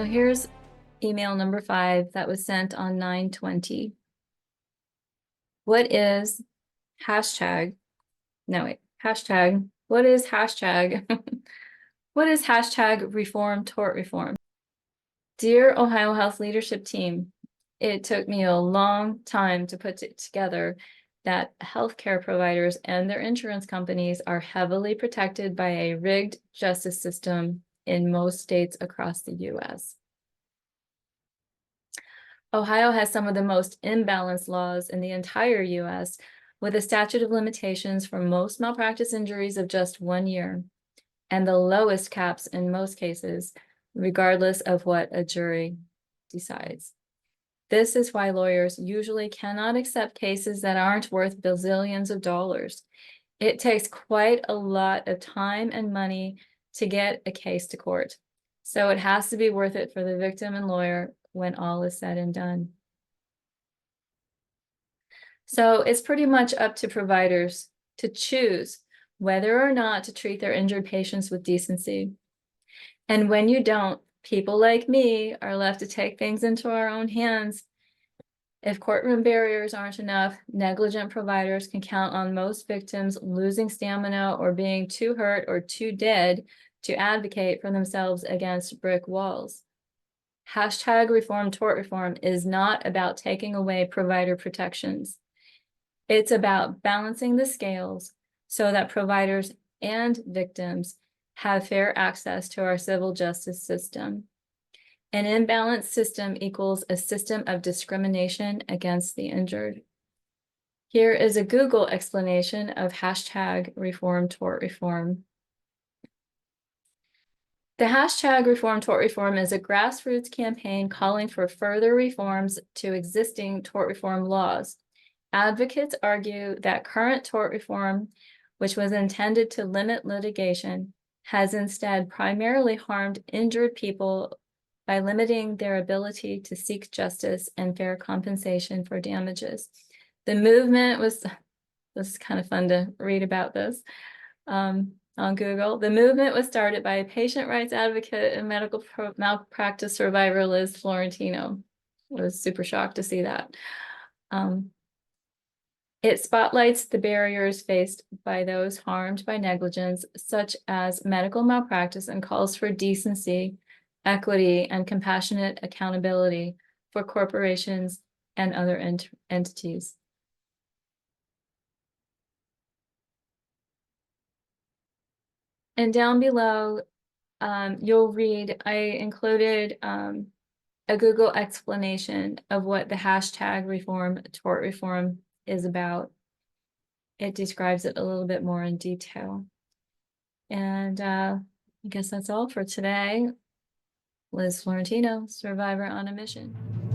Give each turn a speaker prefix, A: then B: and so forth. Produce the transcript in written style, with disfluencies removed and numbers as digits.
A: here's email number 5 that was sent on 9/20. What is hashtag? No, wait, hashtag. What is hashtag? What is hashtag reform tort reform? Dear Ohio Health Leadership Team, it took me a long time to put it together that healthcare providers and their insurance companies are heavily protected by a rigged justice system in most states across the US. Ohio has some of the most imbalanced laws in the entire US, with a statute of limitations for most malpractice injuries of just 1 year, and the lowest caps in most cases, regardless of what a jury decides. This is why lawyers usually cannot accept cases that aren't worth bazillions of dollars. It takes quite a lot of time and money to get a case to court, so it has to be worth it for the victim and lawyer when all is said and done. So it's pretty much up to providers to choose whether or not to treat their injured patients with decency. And when you don't, people like me are left to take things into our own hands. If courtroom barriers aren't enough, negligent providers can count on most victims losing stamina or being too hurt or too dead to advocate for themselves against brick walls. Hashtag reform tort reform is not about taking away provider protections. It's about balancing the scales so that providers and victims have fair access to our civil justice system. An imbalanced system equals a system of discrimination against the injured. Here is a Google explanation of hashtag reform tort reform. The hashtag reform tort reform is a grassroots campaign calling for further reforms to existing tort reform laws. Advocates argue that current tort reform, which was intended to limit litigation, has instead primarily harmed injured people by limiting their ability to seek justice and fair compensation for damages. The movement was, this is kind of fun to read about this on Google. The movement was started by a patient rights advocate and medical malpractice survivor, Liz Florentino. I was super shocked to see that. It spotlights the barriers faced by those harmed by negligence, such as medical malpractice, and calls for decency, equity, and compassionate accountability for corporations and other entities. And down below, you'll read, I included a Google explanation of what the hashtag reform tort reform is about. It describes it a little bit more in detail. And I guess that's all for today. Liz Florentino, survivor on a mission.